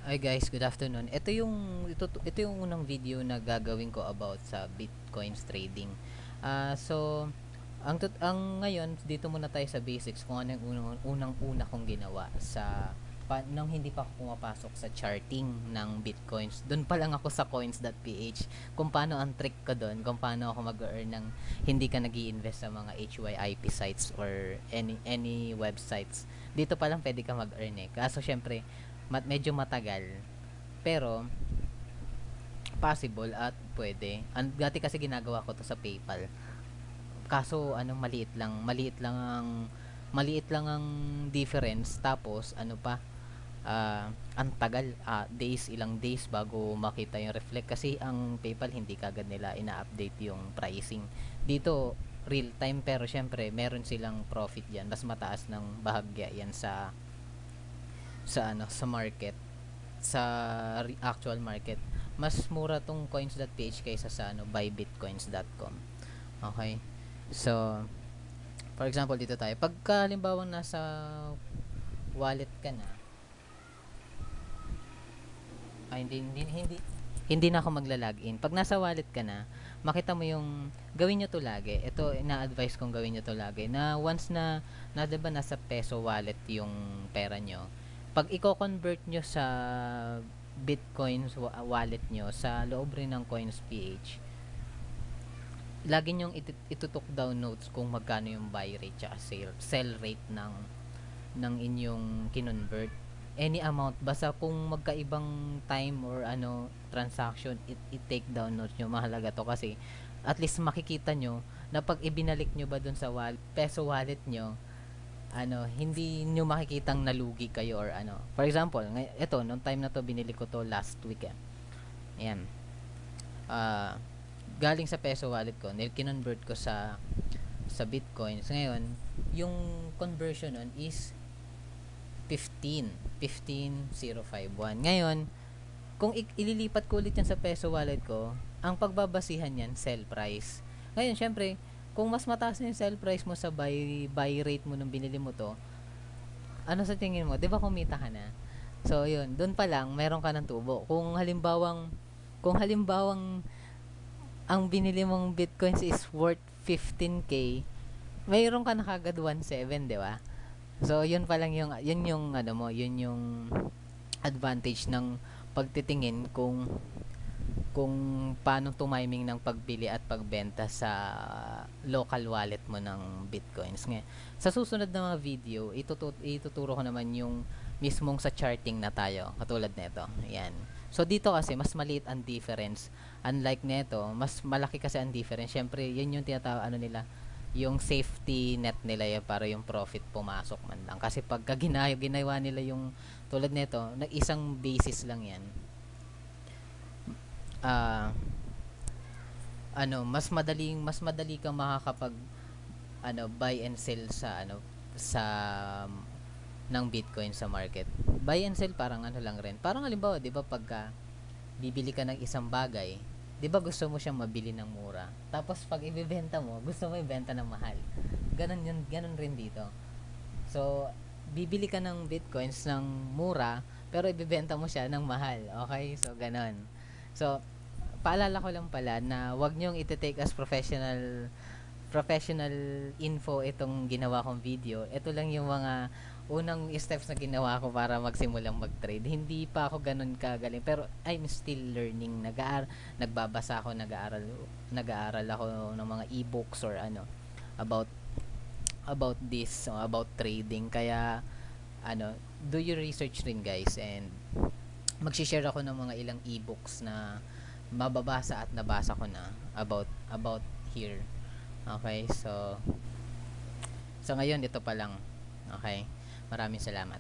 Hi guys, good afternoon. Ito yung unang video na gagawin ko about sa Bitcoins trading. So ang ngayon dito muna tayo sa basics kung ano yung unang-una kong ginawa sa nang hindi pa ako pumapasok sa charting ng Bitcoins. Doon pa lang ako sa coins.ph. Kung paano ang trick ko doon, kung paano ako mag-earn ng hindi ka nag-i-invest sa mga HYIP sites or any websites. Dito pa lang pwede ka mag-earn eh. Kaso syempre, medyo matagal, pero possible at pwede. Dati kasi ginagawa ko to sa PayPal. Kaso maliit lang ang difference, tapos ang tagal, ilang days bago makita yung reflect kasi ang PayPal hindi kagad nila ina-update yung pricing. Dito real time, pero syempre meron silang profit diyan, mas mataas ng bahagya yan sa market, sa actual market. Mas mura tong coins.ph kaysa sa buybitcoins.com. Okay, so for example dito tayo, pagka halimbawa nasa wallet ka na, hindi na ako magla-login. Pag nasa wallet ka na, makita mo yung gawin nyo to lagi. Ito, ina-advise kong gawin nyo to lagi. Na once na diba nasa peso wallet yung pera nyo, pag i-convert nyo sa Bitcoins wallet nyo, sa loob rin ng Coins.ph, lagi nyong itutok down notes kung magkano yung buy rate at sell rate ng inyong kinonvert. Any amount, basta kung magkaibang time or transaction, i-take down notes nyo. Mahalaga to kasi at least makikita nyo na pag ibinalik nyo ba dun sa peso wallet nyo, hindi nyo makikitang nalugi kayo or For example, ito, nung time na to, binili ko to last week. Ayan. Galing sa peso wallet ko, kinonvert ko sa Bitcoins. Ngayon, yung conversion nun is 15,051. Ngayon, kung ililipat ko ulit yan sa peso wallet ko, ang pagbabasihan yan, sell price. Ngayon, syempre, kung mas mataas na yung sell price mo sa buy rate mo nung binili mo to, ano sa tingin mo? 'Di ba kumita ka na? So, yun, doon pa lang meron ka ng tubo. Kung halimbawang ang binili mong Bitcoins is worth 15k, mayroon ka na kagad 1.7, 'di ba? So, yun pa lang yun yung advantage ng pagtitingin kung paano tumiming ng pagbili at pagbenta sa local wallet mo ng Bitcoins. Ngayon, sa susunod na mga video, ituturo ko naman yung mismong sa charting na tayo, katulad nito. Ayan. So, dito kasi, mas maliit ang difference. Unlike nito, mas malaki kasi ang difference. Siyempre, yun yung tinatawag, nila, yung safety net nila yan para yung profit pumasok man lang. Kasi pagka ginawa nila yung tulad nito, na isang basis lang yan, mas madali kang makakapag buy and sell sa ng Bitcoin sa market. Buy and sell parang lang rin. Parang halimbawa, 'di ba, pagka bibili ka ng isang bagay, 'di ba gusto mo siyang mabili ng mura. Tapos pag ibebenta mo, gusto mo ibenta ng mahal. Ganun rin dito. So, bibili ka ng Bitcoins ng mura, pero ibebenta mo siya ng mahal. Okay? So, ganun. So, paalala ko lang pala na wag nyong iti-take as professional info itong ginawa kong video. Ito lang yung mga unang steps na ginawa ko para magsimulang mag-trade. Hindi pa ako ganun kagaling, pero I'm still learning. Nagbabasa ako, nag-aaral ako ng mga e-books or about this, about trading. Kaya do your research rin, guys, and mag-share ako ng mga ilang e-books na mababasa at nabasa ko na about here. Okay, so ngayon ito pa lang. Okay, maraming salamat.